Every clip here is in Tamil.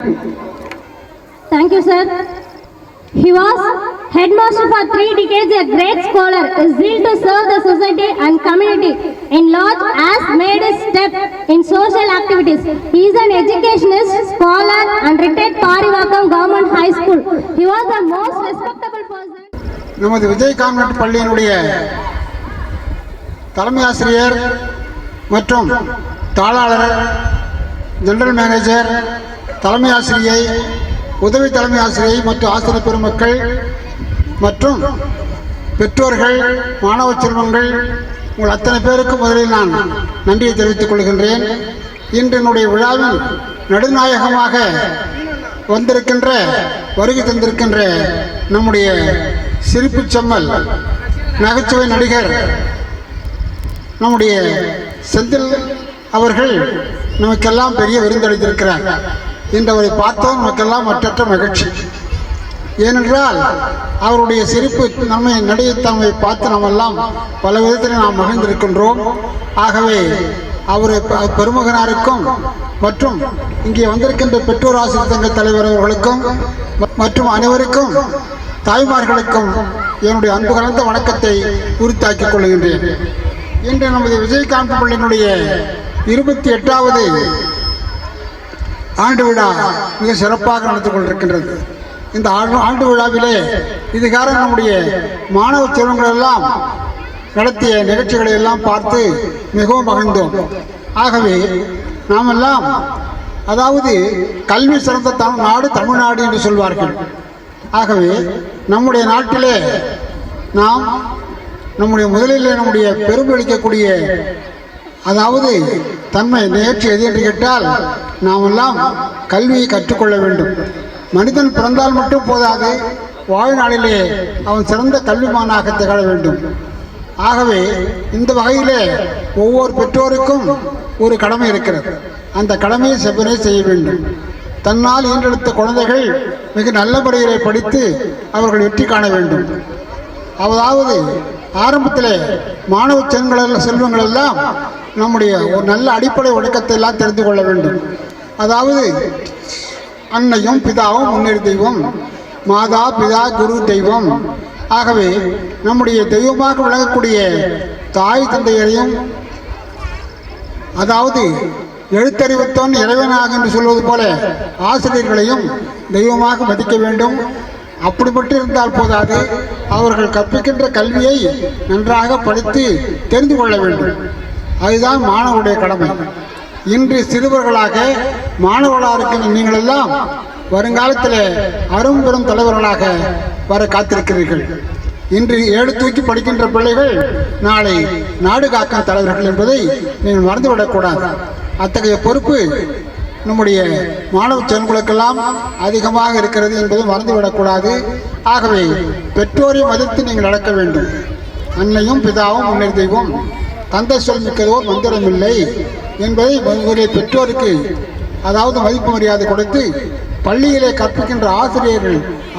Thank you, sir. He was headmaster for 3 decades, a great scholar. His zeal to serve the society and community in large has made a step in social activities. He is an educationist, scholar and retired Parivakam Government High School. He was the most respectable person. நமது விஜய் கான்வென்ட் பள்ளியினுடைய தலைமை ஆசிரியர் மற்றும் தாளாளர், ஜெனரல் மேனேஜர், தலைமை ஆசிரியை, உதவி தலைமை ஆசிரியை மற்றும் ஆசிரியர் பெருமக்கள் மற்றும் பெற்றோர்கள், மாணவ செல்வங்கள், உங்கள் அத்தனை பேருக்கும் முதலில் நான் நன்றியை தெரிவித்துக் கொள்கின்றேன். இன்று என்னுடைய விழாவில் நடுநாயகமாக வந்திருக்கின்ற, வருகை தந்திருக்கின்ற நம்முடைய சிரிப்பு செம்மல் நகைச்சுவை நடிகர் நம்முடைய செந்தில் அவர்கள் நமக்கெல்லாம் பெரிய விருந்தளித்திருக்கிறார். இன்று அவரை பார்த்தோம் நமக்கெல்லாம் மற்றற்ற மகிழ்ச்சி. ஏனென்றால் அவருடைய சிரிப்பு நம்மை நடிகத்தன்மை பார்த்து நம்மெல்லாம் பல விதத்தில் நாம் மகிழ்ந்திருக்கின்றோம். ஆகவே அவரை பெருமகனாருக்கும் மற்றும் இங்கே வந்திருக்கின்ற பெற்றோர் ஆசிரியர் சங்க தலைவர் அவர்களுக்கும் மற்றும் அனைவருக்கும், தாய்மார்களுக்கும் என்னுடைய அன்பு கலந்த வணக்கத்தை உரித்தாக்கிக் கொள்கின்றேன். இன்று நமது விஜய் கான்வென்ட் பள்ளியினுடைய 28வது ஆண்டு விழா மிக சிறப்பாக நடந்து கொண்டிருக்கின்றது. இந்த ஆண்டு விழாவிலே இதுகார நம்முடைய மாணவ செல்வங்கள் எல்லாம் நடத்திய நிகழ்ச்சிகளை எல்லாம் பார்த்து மிகவும் மகிழ்ந்தோம். ஆகவே நாமெல்லாம், அதாவது கல்வி சிறந்த நாடு தமிழ்நாடு என்று சொல்வார்கள். ஆகவே நம்முடைய நாட்டிலே நாம் முதலில் நம்முடைய பெருமையளிக்கக்கூடிய, அதாவது தன்மை நிகழ்ச்சி எது என்று கேட்டால், நாம் எல்லாம் கல்வியை கற்றுக்கொள்ள வேண்டும். மனிதன் பிறந்தால் மட்டும் போதாது, வாழ்நாளிலே அவன் சிறந்த கல்விமானாக திகழ வேண்டும். ஆகவே இந்த வகையிலே ஒவ்வொரு பெற்றோருக்கும் ஒரு கடமை இருக்கிறது. அந்த கடமையை செவ்வனே செய்ய வேண்டும். தன்னால் ஈன்றெடுத்த குழந்தைகள் மிக நல்ல முறையிலே படித்து அவர்கள் வெற்றி காண வேண்டும். அதாவது ஆரம்பத்தில் மாணவ செல்வங்கள் எல்லாம் நம்முடைய ஒரு நல்ல அடிப்படை ஒழுக்கத்தை எல்லாம் தெரிந்து கொள்ள வேண்டும். அதாவது அன்னையும் பிதாவும் முன்னேறி தெய்வம், மாதா பிதா குரு தெய்வம். ஆகவே நம்முடைய தெய்வமாக விளங்கக்கூடிய தாய் தந்தையரையும், அதாவது எழுத்தறிவித்தவன் இறைவனாக என்று சொல்வது போல ஆசிரியர்களையும் தெய்வமாக மதிக்க வேண்டும். அப்படிப்பட்டு இருந்தால் போதாது, அவர்கள் கற்பிக்கின்ற கல்வியை நன்றாக படித்து தெரிந்து கொள்ள வேண்டும். அதுதான் மாணவருடைய கடமை. இன்று சிறுவர்களாக மாணவர்களாக இருக்கின்ற நீங்களெல்லாம் வருங்காலத்தில் அரும்பெரும் தலைவர்களாக வர காத்திருக்கிறீர்கள். இன்று 7 தூக்கி படிக்கின்ற பிள்ளைகள் நாளை நாடு காக்கும் தலைவர்கள் என்பதை நீங்கள் மறந்துவிடக்கூடாது. அத்தகைய பொறுப்பு நம்முடைய மாணவ செல்வங்களுக்கெல்லாம் அதிகமாக இருக்கிறது என்பதை மறந்துவிடக்கூடாது. ஆகவே பெற்றோரை மதித்து நீங்கள் நடக்க வேண்டும். அன்னையும் பிதாவும் முன்னேறி தெய்வம், தந்தை சொல் மிக்கதோர் மந்திரமில்லை என்பதை உங்களுடைய பெற்றோருக்கு, அதாவது மதிப்பு மரியாதை கொடுத்து பள்ளியிலே கற்பிக்கின்ற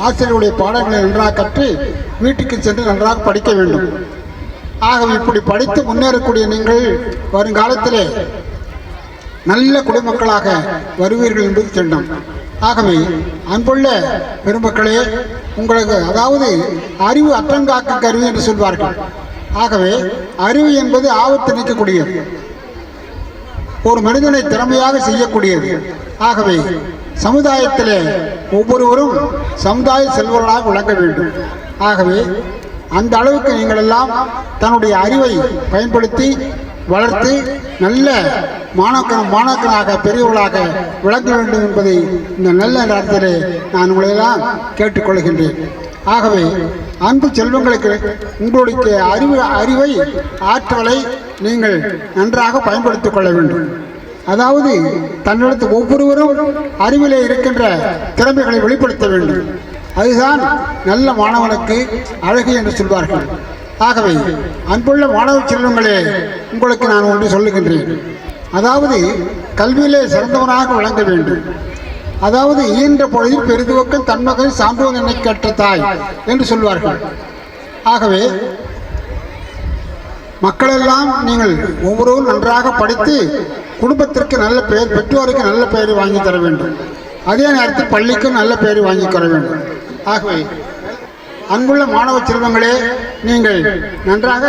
ஆசிரியருடைய பாடங்களை நன்றாக கற்று வீட்டுக்கு சென்று நன்றாக படிக்க வேண்டும். ஆகவே இப்படி படித்து முன்னேறக்கூடிய நீங்கள் வருங்காலத்திலே நல்ல குடிமக்களாக வருவீர்கள் என்பது திண்ணம். ஆகவே அன்புள்ள பெருமக்களே, உங்களுக்கு, அதாவது அறிவு அற்றங்காக்க கருவி என்று சொல்வார்கள். ஆகவே அறிவு என்பது ஆபத்து நீக்கக்கூடியது, ஒரு மனிதனை திறமையாக செய்யக்கூடியது. ஆகவே சமுதாயத்திலே ஒவ்வொருவரும் சமுதாய செல்வர்களாக விளங்க வேண்டும். ஆகவே அந்த அளவுக்கு நீங்கள் எல்லாம் தன்னுடைய அறிவை பயன்படுத்தி வளர்த்து நல்ல மாணாக்கனாக பெரியவர்களாக விளங்க வேண்டும் என்பதை இந்த நல்ல நேரத்திலே நான் உங்களையெல்லாம் கேட்டுக்கொள்கின்றேன். ஆகவே அன்பு செல்வங்களுக்கு உங்களுடைய அறிவை ஆற்றலை நீங்கள் நன்றாக பயன்படுத்திக் கொள்ள வேண்டும். அதாவது தன்னிடத்து ஒவ்வொருவரும் அறிவிலே இருக்கின்ற திறமைகளை வெளிப்படுத்த வேண்டும். அதுதான் நல்ல மாணவனுக்கு அழகு என்று சொல்வார்கள். ஆகவே அன்புள்ள மாணவ செல்வங்களே, உங்களுக்கு நான் ஒன்று சொல்லுகின்றேன். அதாவது கல்வியிலே சிறந்தவனாக விளங்க வேண்டும். அதாவது ஈன்ற பொழுதில் பெரிதுவக்கம் தன்மகன் சான்றோன் என்னை கற்ற தாய் என்று சொல்வார்கள். ஆகவே மக்களெல்லாம் நீங்கள் ஒவ்வொருவரும் நன்றாக படித்து குடும்பத்திற்கு நல்ல பெயர், பெற்றோருக்கு நல்ல பெயரை வாங்கி தர வேண்டும். அதே நேரத்தில் பள்ளிக்கும் நல்ல பெயர் வாங்கிக் கொள்ள வேண்டும். ஆகவே அன்புள்ள மாணவ செல்வங்களே, நீங்கள் நன்றாக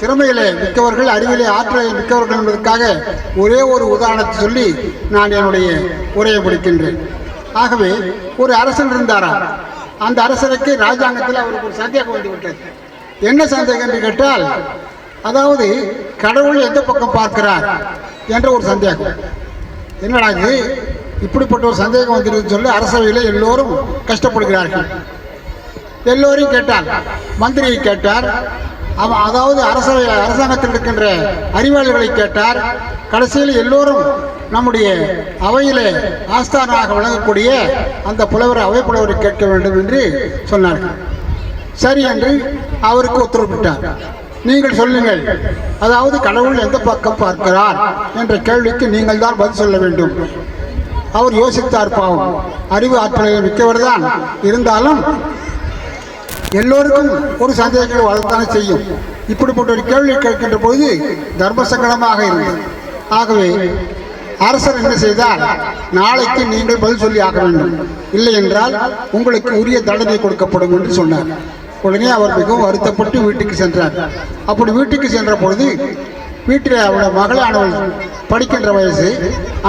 திறமையிலே மிக்கவர்கள், அறிவிலே ஆற்றலை மிக்கவர்கள் என்பதற்காக ஒரே ஒரு உதாரணத்தை சொல்லி நான் என்னுடைய உரையை முடிக்கின்றேன். ஆகவே ஒரு அரசன் இருந்தாரா, அந்த அரசருக்கு ராஜாங்கத்தில் அவருக்கு ஒரு சந்தேகம் வந்து விட்டது. என்ன சந்தேகம் என்று கேட்டால், அதாவது கடவுள் எந்த பக்கம் பார்க்கிறார் என்ற ஒரு சந்தேகம். என்னடா இது, இப்படிப்பட்ட ஒரு சந்தேகம் வந்துருக்குன்னு சொல்லி அரசவையில் எல்லோரும் கஷ்டப்படுகிறார்கள். எல்லோரையும் கேட்டார், மந்திரியை கேட்டார், அதாவது அரசாங்கத்தில் இருக்கின்ற அறிவாளிகளை கேட்டார். கடைசியில் எல்லோரும் நம்முடைய அவையிலே ஆஸ்தானாக விளங்கக்கூடிய அந்த புலவரை, அவை புலவரை கேட்க வேண்டும் என்று சொன்னார்கள். சரி என்று அவருக்கு உத்தரவிட்டார். நீங்கள் சொல்லுங்கள், அதாவது கடவுள் எந்த பக்கம் பார்க்கிறார் என்ற கேள்விக்கு நீங்கள் தான் பதில் சொல்ல வேண்டும். அவர் யோசித்தார். பாவம், அறிவு ஆற்றலில் மிக்கவர் தான், இருந்தாலும் எல்லோருக்கும் ஒரு சந்தேகங்கள் வரத்தானே செய்யும். இப்படிப்பட்ட ஒரு கேள்வி கேட்கின்ற பொழுது தர்ம சங்கடமாக இருந்தது. ஆகவே அரசர் என்ன செய்தார், நாளைக்கு நீங்கள் பதில் சொல்லி ஆக வேண்டும், இல்லை என்றால் உங்களுக்கு உரிய தண்டனை கொடுக்கப்படும் என்று சொன்னார். உடனே அவர் மிகவும் வருத்தப்பட்டு வீட்டுக்கு சென்றார். அப்படி வீட்டுக்கு சென்ற பொழுது வீட்டில் அவருடைய மகளானவள் படிக்கின்ற வயசு.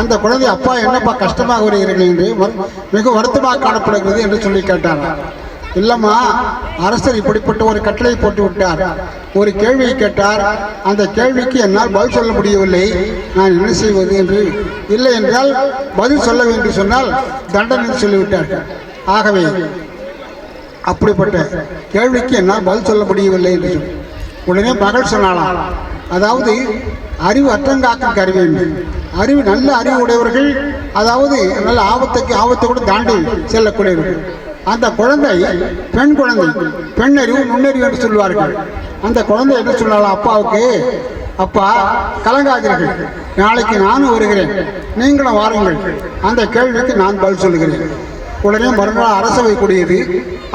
அந்த குழந்தை, அப்பா என்னப்பா கஷ்டமாக வருகிறீர்கள் என்று மிக வருத்தமாக காணப்படுகிறது என்று சொல்லி கேட்டார். இல்லைம்மா, அரசர் இப்படிப்பட்ட ஒரு கட்டளை போட்டு விட்டார், ஒரு கேள்வியை கேட்டார், அந்த கேள்விக்கு என்னால் பதில் சொல்ல முடியவில்லை, நான் என்ன செய்வது என்று. இல்லை என்றால் பதில் சொல்ல வேண்டும் சொன்னால் தண்டனை சொல்லிவிட்டார்கள். ஆகவே அப்படிப்பட்ட கேள்விக்கு என்னால் பதில் சொல்ல முடியவில்லை என்று சொல்லி உடனே மகள் சொன்னாலாம், அதாவது அறிவு அற்றங்காக்கும் கருவி. அறிவு, நல்ல அறிவு உடையவர்கள், அதாவது நல்ல ஆபத்தை கூட தாண்டி செல்லக்கூடியவர்கள். அந்த குழந்தை பெண் குழந்தை, பெண்ணறிவு நுண்ணறிவு என்று சொல்வார்கள். அந்த குழந்தை என்ன சொல்லலாம் அப்பாவுக்கு, அப்பா கலங்காதீர்கள், நாளைக்கு நானும் வருகிறேன், நீங்களும் வாருங்கள், அந்த கேள்விக்கு நான் பதில் சொல்லுகிறேன். உடனே மறுநாள் அரசவை கூடியது.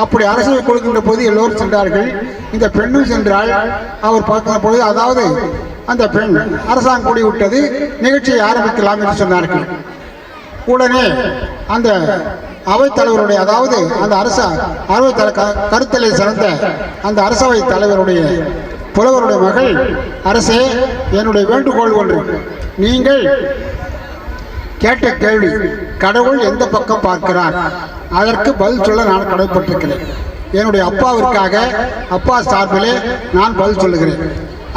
அப்படி அரசவை கொடுக்கின்ற போது எல்லோரும் சென்றார்கள். இந்த பெண்ணும் சென்றால் அவர் பார்க்கிற பொழுது, அதாவது அந்த பெண் அரசாங்கம் கூடிவிட்டது, நிகழ்ச்சியை ஆரம்பிக்கலாம் என்று சொன்னார்கள். உடனே அந்த அவைத்தலைவருடைய, அதாவது அந்த அவை கருத்தலை சிறந்த அந்த அரசவை தலைவருடைய புலவருடைய மகள், அரசே, என்னுடைய வேண்டுகோள் ஒன்று, நீங்கள் கேட்ட கேள்வி கடவுள் எந்த பக்கம் பார்க்கிறார், அதற்கு பதில் சொல்ல நான் கடமைப்பட்டிருக்கிறேன். என்னுடைய அப்பாவிற்காக, அப்பா சார்பிலே நான் பதில் சொல்லுகிறேன்.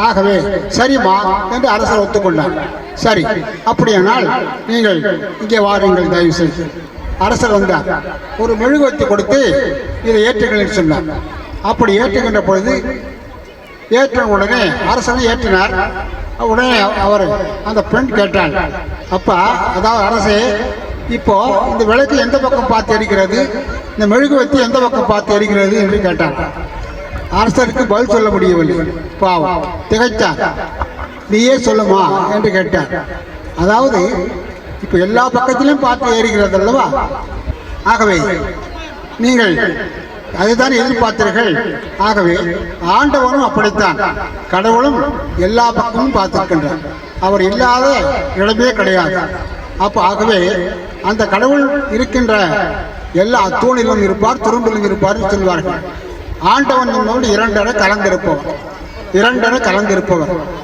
ஆகவே சரிம்மா என்று அரசர் ஒத்துக்கொண்டார். சரி, அப்படியானால் நீங்கள் இங்கே வாருங்கள் தயவு செய்து. அரசர் வந்தார். ஒரு மெழுகுவர்த்தி கொடுத்து இதை ஏற்றுங்கள் என்று சொன்னார். அப்படி ஏற்றுகின்ற பொழுது ஏற்ற உடனே அரசனை ஏற்றினார். உடனே அவர் அந்த பெண் கேட்டாள், அப்பா, அதாவது அரசே, இப்போ இந்த விளக்கு எந்த பக்கம் பார்த்து எரிக்கிறது, இந்த மெழுகுவர்த்தி எந்த பக்கம் பார்த்து எரிக்கிறது என்று கேட்டார். அரசருக்கு பதில் சொல்ல முடியவில்லை. பாவம், திகைத்தார். நீயே சொல்லுமா என்று கேட்டார். அதாவது இப்போ எல்லா பக்கத்திலும் பார்த்து எரிக்கிறது அல்லவா, ஆகவே நீங்கள் அதுதான் எதிர்பார்த்தீர்கள். ஆகவே ஆண்டவனும் அப்படித்தான், கடவுளும் எல்லா பக்கமும் பார்த்திருக்கின்றார், அவர் இல்லாத இடமே கிடையாது. அப்போ ஆகவே அந்த கடவுள் இருக்கின்ற எல்லா தூணிலும் இருப்பார், துரும்பிலும் இருப்பார் சொல்வார்கள். ஆண்டவன் என்னோடு இரண்டரை கலந்திருப்பவர்.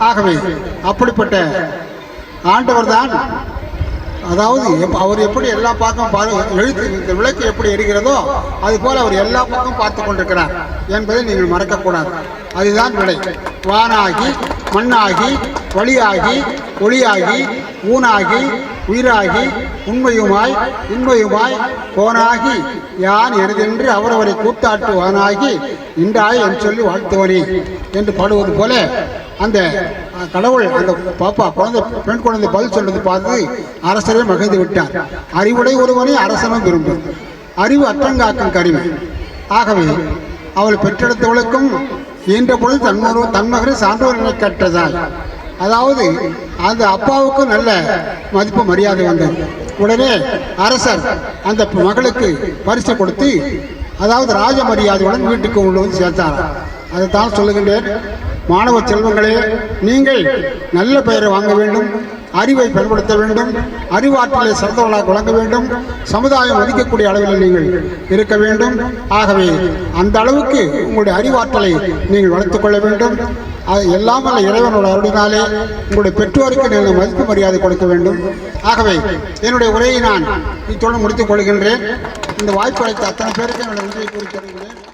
ஆகவே அப்படிப்பட்ட ஆண்டவர் தான், அதாவது அவர் எப்படி எல்லா பக்கம் எழுத்து இந்த விளக்கு எப்படி எரிகிறதோ அதுபோல் அவர் எல்லா பக்கம் பார்த்து கொண்டிருக்கிறார் என்பதை நீங்கள் மறக்கக்கூடாது. அதுதான் விடை. வானாகி மண்ணாகி வழியாகி ஒளியாகி ஊனாகி உயிராகி உண்மையுமாய் இன்மையுமாய் போனாகி யான் எருதென்று அவரவரை கூத்தாட்டுவானாகி நின்றாய் என்று சொல்லி வாழ்த்துவனே என்று பாடுவது போல அந்த கடவுள் அந்த பாப்பா குழந்தை பெண் குழந்தை பதில் சொல்றது பார்த்து அரசரே மகிழ்ந்து விட்டார். அறிவுடை ஒருவனை அரசனும் விரும்பும், அறிவு அற்றங்காக்கும் கருவி. ஆகவே அவள் பெற்றெடுத்தவளுக்கும் என்ற பொழுது தன்மகனை சான்றோரனை கற்றதால், அதாவது அந்த அப்பாவுக்கு நல்ல மதிப்பு மரியாதை வந்தது. உடனே அரசர் அந்த மகளுக்கு பரிசு கொடுத்து, அதாவது ராஜ மரியாதையுடன் வீட்டுக்கு கொண்டு வந்து சேர்த்தார். அதைத்தான் சொல்லுகின்றேன். மாணவ செல்வங்களே, நீங்கள் நல்ல பெயரை வாங்க வேண்டும், அறிவை பயன்படுத்த வேண்டும், அறிவாற்றலை சிறந்தவர்களாக வழங்க வேண்டும், சமுதாயம் மதிக்கக்கூடிய அளவில் நீங்கள் இருக்க வேண்டும். ஆகவே அந்த அளவுக்கு உங்களுடைய அறிவாற்றலை நீங்கள் வளர்த்துக் கொள்ள வேண்டும். அது எல்லாம் அல்ல இறைவனோட அருளினாலே உங்களுடைய பெற்றோருக்கு நீங்கள் மதிப்பு மரியாதை கொடுக்க வேண்டும். ஆகவே என்னுடைய உரையை நான் இத்துடன் முடித்துக் கொள்கின்றேன். இந்த வாய்ப்பு அளித்த அத்தனை பேருக்கு என்னுடைய நன்றியை கூறி தருகிறேன்.